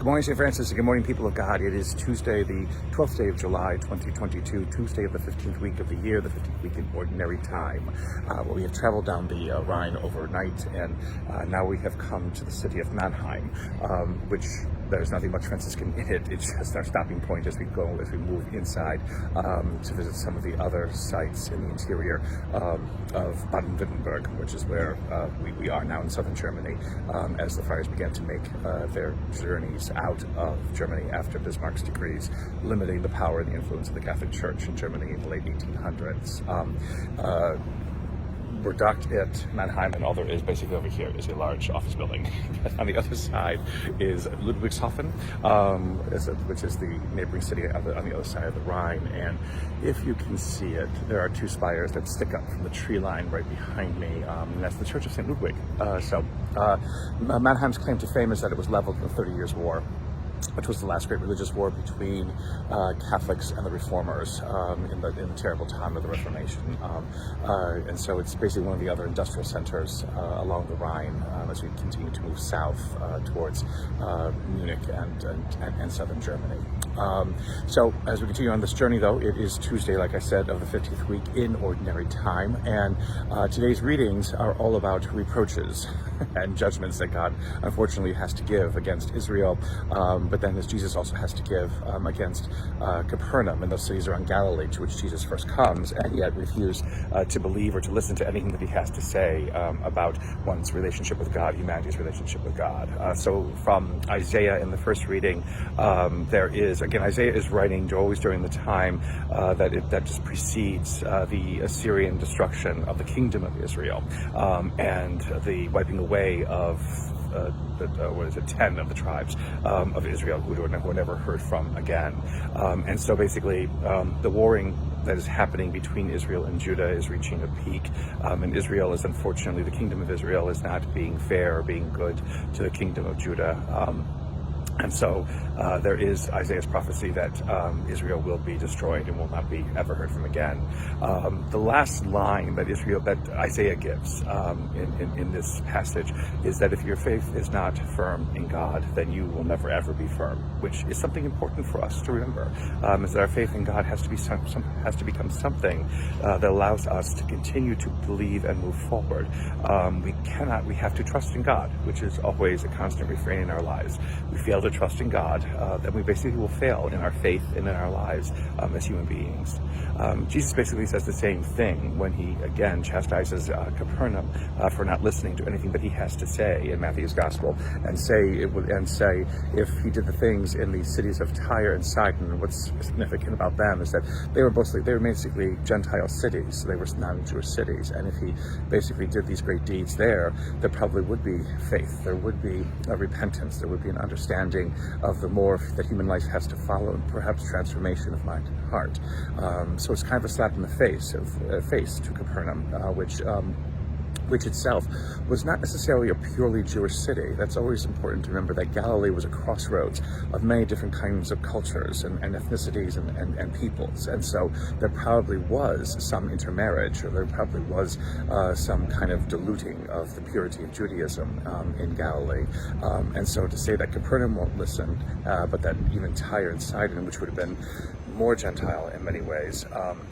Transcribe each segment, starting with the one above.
Good morning, St. Francis, and good morning, people of God. It is Tuesday, the 12th day of July, 2022, Tuesday of the 15th week of the year, the 15th week in Ordinary Time. We have traveled down the Rhine overnight, and now we have come to the city of Manheim, which there's nothing much Franciscan in it. It's just our stopping point as we move inside to visit some of the other sites in the interior of Baden-Württemberg, which is where we are now in southern Germany, as the friars began to make their journeys out of Germany after Bismarck's decrees limiting the power and the influence of the Catholic Church in Germany in the late 1800s. We're docked at Manheim, and all there is basically over here is a large office building. On the other side is Ludwigshafen, which is the neighboring city on the other side of the Rhine. And if you can see it, there are two spires that stick up from the tree line right behind me, and that's the Church of St. Ludwig. Mannheim's claim to fame is that it was leveled in the 30 Years' War, which was the last great religious war between Catholics and the Reformers in the terrible time of the Reformation. And so it's basically one of the other industrial centers along the Rhine as we continue to move south towards Munich and southern Germany. So as we continue on this journey, though, it is Tuesday, like I said, of the 15th week in Ordinary Time, and today's readings are all about reproaches and judgments that God unfortunately has to give against Israel, but then as Jesus also has to give against Capernaum and those cities around Galilee to which Jesus first comes, and yet refuse to believe or to listen to anything that he has to say about one's relationship with God, humanity's relationship with God. So from Isaiah in the first reading, Isaiah is writing always during the time that just precedes the Assyrian destruction of the kingdom of Israel, and the wiping away of 10 of the tribes of Israel who were never heard from again. And so basically the warring that is happening between Israel and Judah is reaching a peak, and Israel is, unfortunately, the kingdom of Israel is not being fair or being good to the kingdom of Judah. And so there is Isaiah's prophecy that Israel will be destroyed and will not be ever heard from again. The last line that Isaiah gives in this passage is that if your faith is not firm in God, then you will never ever be firm, which is something important for us to remember. Is that our faith in God has to become something that allows us to continue to believe and move forward. We have to trust in God, which is always a constant refrain in our lives. We fail to trust in God, then we basically will fail in our faith and in our lives as human beings. Jesus basically says the same thing when he again chastises Capernaum for not listening to anything that he has to say in Matthew's gospel, and say if he did the things in the cities of Tyre and Sidon. What's significant about them is that they were basically Gentile cities, so they were non-Jewish cities, and if he basically did these great deeds there probably would be faith, there would be a repentance, there would be an understanding of the more that human life has to follow, and perhaps transformation of mind and heart. So it's kind of a slap in the face to Capernaum, which itself was not necessarily a purely Jewish city. That's always important to remember, that Galilee was a crossroads of many different kinds of cultures and ethnicities and peoples. And so there probably was some intermarriage, or there probably was some kind of diluting of the purity of Judaism in Galilee. And so to say that Capernaum won't listen, but that even Tyre and Sidon, which would have been more Gentile in many ways,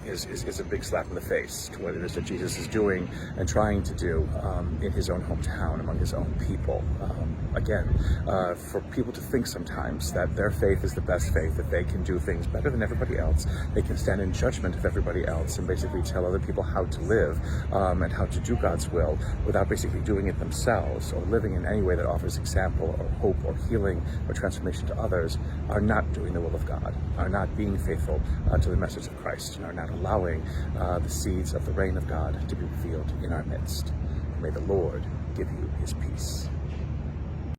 is a big slap in the face to what it is that Jesus is doing and trying to do in his own hometown, among his own people. For people to think sometimes that their faith is the best faith, that they can do things better than everybody else, they can stand in judgment of everybody else and basically tell other people how to live and how to do God's will without basically doing it themselves, or living in any way that offers example or hope or healing or transformation to others, are not doing the will of God, are not being faithful to the message of Christ, and are not allowing the seeds of the reign of God to be revealed in our midst. May the Lord give you his peace.